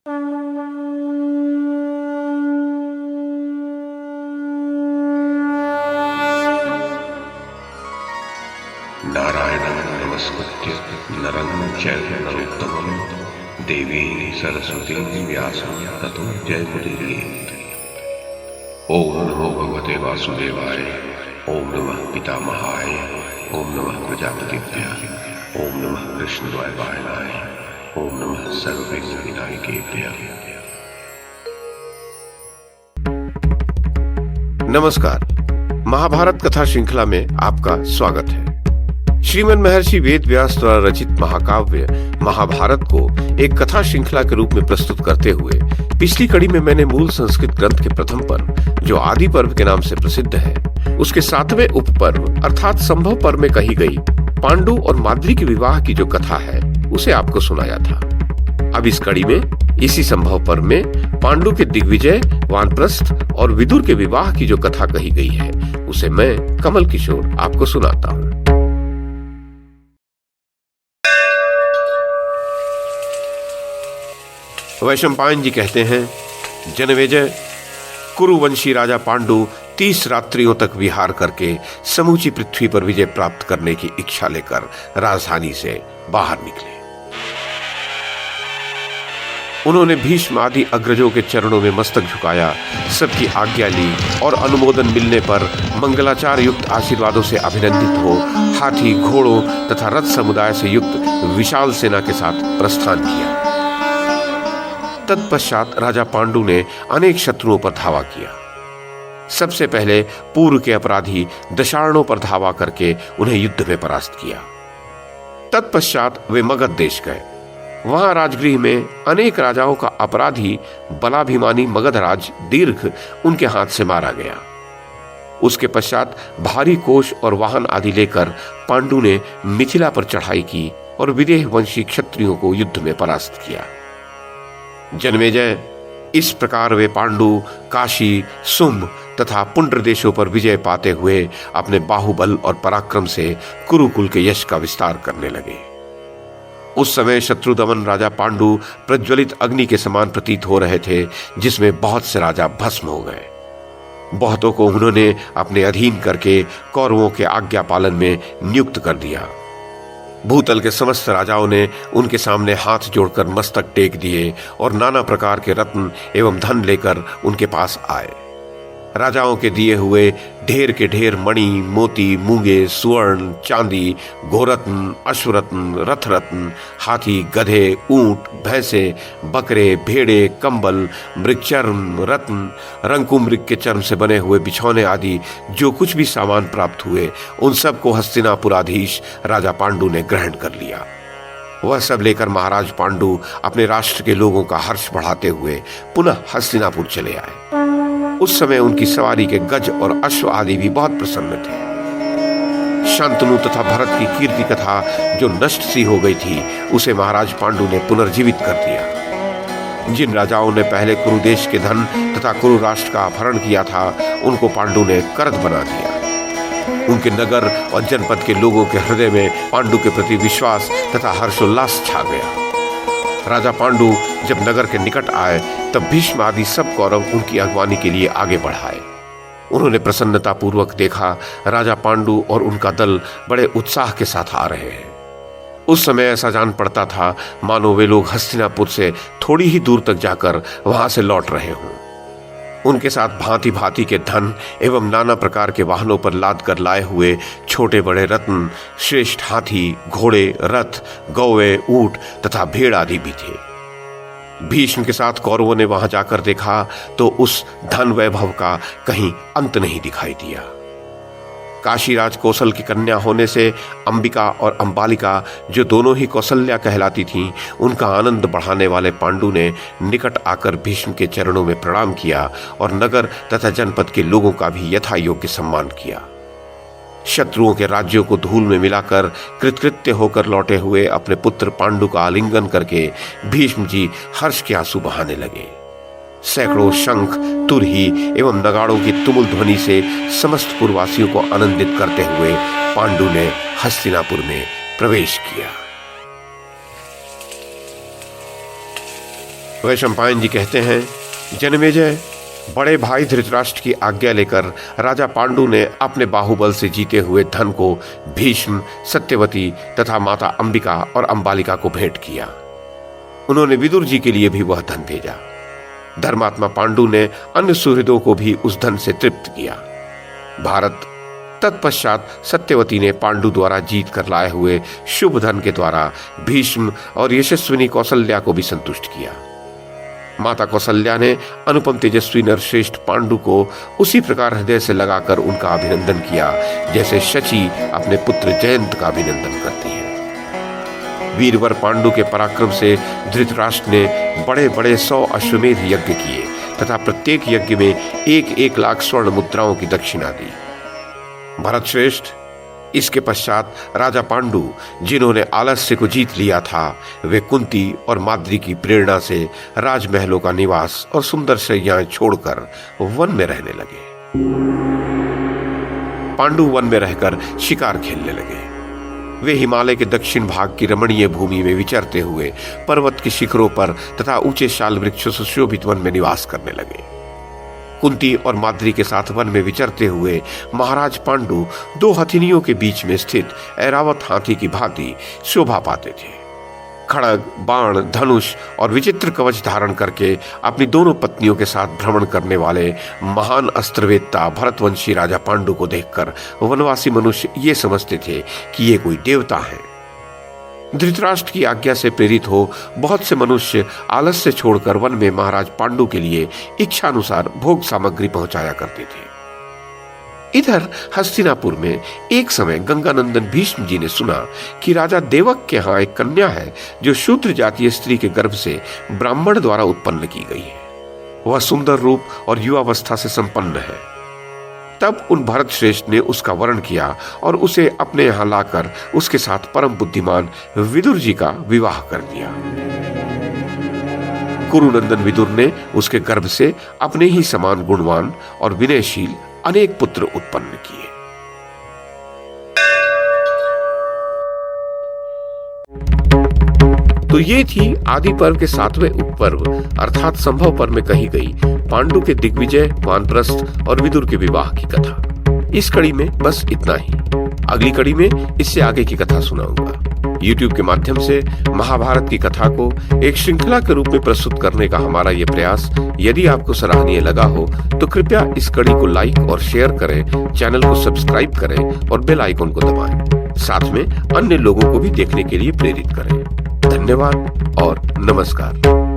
नारायणं नमस्कृत्य नरं चैव नरोत्तमं देवीं सरस्वतीं व्यासं ततो जयमुदीरयेत्। ओम नमो भगवते वासुदेवाय, ओम नमः पितामहाय, ओम नमः प्रजापतिभ्यः, ओम नमः कृष्णद्वैपायनाय, ओम नमः सर्वविघ्नविनायकेभ्यः। नमस्कार। महाभारत कथा श्रृंखला में आपका स्वागत है। श्रीमन महर्षि वेद व्यास द्वारा रचित महाकाव्य महाभारत को एक कथा श्रृंखला के रूप में प्रस्तुत करते हुए पिछली कड़ी में मैंने मूल संस्कृत ग्रंथ के प्रथम पर्व, जो आदि पर्व के नाम से प्रसिद्ध है, उसके 7वें उपपर्व अर्थात संभव पर्व में कही गई पांडु और माद्री के विवाह की जो कथा है उसे आपको सुनाया था। अब इस कड़ी में इसी संभव पर्व में पांडु के दिग्विजय, वानप्रस्थ और विदुर के विवाह की जो कथा कही गई है उसे मैं कमल किशोर आपको सुनाता हूँ। वैशंपायन जी कहते हैं, जनमेजय, कुरुवंशी राजा पांडु 30 रात्रियों तक विहार करके समूची पृथ्वी पर विजय प्राप्त करने की इच्छा लेकर राजधानी से बाहर निकले। उन्होंने भीष्म आदि अग्रजों के चरणों में मस्तक झुकाया, सबकी आज्ञा ली और अनुमोदन मिलने पर मंगलाचार युक्त आशीर्वादों से अभिनंदित हो हाथी, घोड़ों तथा रथ समुदाय से युक्त विशाल सेना के साथ प्रस्थान किया। तत्पश्चात राजा पांडु ने अनेक शत्रुओं पर धावा किया। सबसे पहले पूर्व के अपराधी दशार्णों पर धावा करके उन्हें युद्ध में परास्त किया। तत्पश्चात वे मगध देश गए। वहां राजगृह में अनेक राजाओं का अपराधी बलाभिमानी मगधराज दीर्घ उनके हाथ से मारा गया। उसके पश्चात भारी कोष और वाहन आदि लेकर पांडु ने मिथिला पर चढ़ाई की और विदेह वंशी क्षत्रियों को युद्ध में परास्त किया। जनमेजय, इस प्रकार वे पांडु काशी, सुम तथा पुंड्र देशों पर विजय पाते हुए अपने बाहुबल और पराक्रम से कुरुकुल के यश का विस्तार करने लगे। उस समय शत्रुदमन राजा पांडु प्रज्वलित अग्नि के समान प्रतीत हो रहे थे, जिसमें बहुत से राजा भस्म हो गए। बहुतों को उन्होंने अपने अधीन करके कौरवों के आज्ञा पालन में नियुक्त कर दिया। भूतल के समस्त राजाओं ने उनके सामने हाथ जोड़कर मस्तक टेक दिए और नाना प्रकार के रत्न एवं धन लेकर उनके पास आए। राजाओं के दिए हुए ढेर के ढेर मणि, मोती, मूंगे, सुवर्ण, चांदी, गोरत्न, अश्वरत्न, रथरत्न, हाथी, गधे, ऊंट, भैंसे, बकरे, भेड़े, कंबल, मृगचर्म, रत्न, रंकुमृग के चर्म से बने हुए बिछौने आदि जो कुछ भी सामान प्राप्त हुए, उन सब को हस्तिनापुराधीश राजा पांडु ने ग्रहण कर लिया। वह सब लेकर महाराज पांडु अपने राष्ट्र के लोगों का हर्ष बढ़ाते हुए पुनः हस्तिनापुर चले आए। उस समय उनकी सवारी के गज और अश्व आदि भी बहुत प्रसन्न थे। शांतनु तथा भरत की कीर्ति कथा जो नष्ट सी हो गई थी, उसे महाराज पांडु ने पुनर्जीवित कर दिया। जिन राजाओं ने पहले कुरुदेश के धन तथा कुरु राष्ट्र का अपहरण किया था, उनको पांडु ने करद बना दिया। उनके नगर और जनपद के लोगों के हृदय में पांडु के प्रति विश्वास तथा हर्षोल्लास छा गया। राजा पांडु जब नगर के निकट आए, तब भीष्म आदि सब कौरव उनकी अगवानी के लिए आगे बढ़ाए। उन्होंने प्रसन्नता पूर्वक देखा राजा पांडु और उनका दल बड़े उत्साह के साथ आ रहे हैं। उस समय ऐसा जान पड़ता था मानो वे लोग हस्तिनापुर से थोड़ी ही दूर तक जाकर वहां से लौट रहे हों। उनके साथ भांति भांति के धन एवं नाना प्रकार के वाहनों पर लाद कर लाए हुए छोटे बड़े रत्न, श्रेष्ठ हाथी, घोड़े, रथ, गौवे, ऊंट तथा भेड़ आदि भी थे। भीष्म के साथ कौरवों ने वहां जाकर देखा तो उस धन वैभव का कहीं अंत नहीं दिखाई दिया। काशीराज कौशल की कन्या होने से अंबिका और अंबालिका, जो दोनों ही कौशल्या कहलाती थीं, उनका आनंद बढ़ाने वाले पांडु ने निकट आकर भीष्म के चरणों में प्रणाम किया और नगर तथा जनपद के लोगों का भी यथा योग्य सम्मान किया। शत्रुओं के राज्यों को धूल में मिलाकर कृतकृत्य होकर लौटे हुए अपने पुत्र पांडु का आलिंगन करके भीष्म जी हर्ष के आंसू बहाने लगे। सैकड़ों शंख, तुरही एवं नगाड़ों की तुमुल ध्वनि से समस्त पुरवासियों को आनंदित करते हुए पांडु ने हस्तिनापुर में प्रवेश किया। वैशंपायन जी कहते हैं, जन्मेजय बड़े भाई धृतराष्ट्र की आज्ञा लेकर राजा पांडु ने अपने बाहुबल से जीते हुए धन को भीष्म, सत्यवती तथा माता अंबिका और अंबालिका को भेंट किया। उन्होंने विदुर जी के लिए भी वह धन भेजा। धर्मात्मा पांडु ने अन्य सुहृदों को भी उस धन से तृप्त किया। भारत तत्पश्चात सत्यवती ने पांडु द्वारा जीत कर लाए हुए शुभ धन के द्वारा भीष्म और यशस्विनी कौशल्या को भी संतुष्ट किया। माता कौशल्या ने अनुपम तेजस्वी नरश्रेष्ठ पांडु को उसी प्रकार हृदय से लगाकर उनका अभिनंदन किया जैसे शची अपने पुत्र जयंत का अभिनंदन करती है। वीरवर पांडु के पराक्रम से धृतराष्ट्र ने बड़े बड़े 100 अश्वमेध यज्ञ किए तथा प्रत्येक यज्ञ में 1-1 लाख स्वर्ण मुद्राओं की दक्षिणा दी। भरत श्रेष्ठ इसके पश्चात राजा पांडु, जिन्होंने आलस्य को जीत लिया था, वे कुंती और माद्री की प्रेरणा से राजमहलों का निवास और सुंदर शैयाएं छोड़कर वन में रहने लगे। पांडु वन में रहकर शिकार खेलने लगे। वे हिमालय के दक्षिण भाग की रमणीय भूमि में विचरते हुए पर्वत के शिखरों पर तथा ऊंचे शाल वृक्षों से शोभित वन में निवास करने लगे। कुंती और माद्री के साथ वन में विचरते हुए महाराज पांडु 2 हथिनियों के बीच में स्थित ऐरावत हाथी की भांति शोभा पाते थे। खड़ग, बाण, धनुष और विचित्र कवच धारण करके अपनी दोनों पत्नियों के साथ भ्रमण करने वाले महान अस्त्रवेत्ता भरतवंशी राजा पांडु को देखकर वनवासी मनुष्य ये समझते थे कि ये कोई देवता है। धृतराष्ट्र की आज्ञा से प्रेरित हो बहुत से मनुष्य आलस्य छोड़कर वन में महाराज पांडु के लिए इच्छानुसार भोग सामग्री पहुंचाया करते थे। इधर हस्तिनापुर में एक समय गंगानंदन भीष्म जी ने सुना कि राजा देवक के यहाँ एक कन्या है जो शूद्र जातीय स्त्री के गर्भ से ब्राह्मण द्वारा उत्पन्न की गई है। वह सुंदर रूप और युवावस्था से संपन्न है। तब उन भरत श्रेष्ठ ने उसका वर्ण किया और उसे अपने यहां लाकर उसके साथ परम बुद्धिमान विदुर जी का विवाह कर दिया। कुरुनंदन विदुर ने उसके गर्भ से अपने ही समान गुणवान और विनयशील अनेक पुत्र उत्पन्न किए। तो ये थी आदि पर्व के 7वें उपपर्व अर्थात संभव पर्व में कही गई पांडु के दिग्विजय, वानप्रस्थ और विदुर के विवाह की कथा। इस कड़ी में बस इतना ही। अगली कड़ी में इससे आगे की कथा सुनाऊंगा। YouTube के माध्यम से महाभारत की कथा को एक श्रृंखला के रूप में प्रस्तुत करने का हमारा ये प्रयास यदि आपको सराहनीय लगा हो तो कृपया इस कड़ी को लाइक और शेयर करें, चैनल को सब्सक्राइब करें और बेल आइकन को दबाएं। साथ में अन्य लोगों को भी देखने के लिए प्रेरित करें। धन्यवाद और नमस्कार।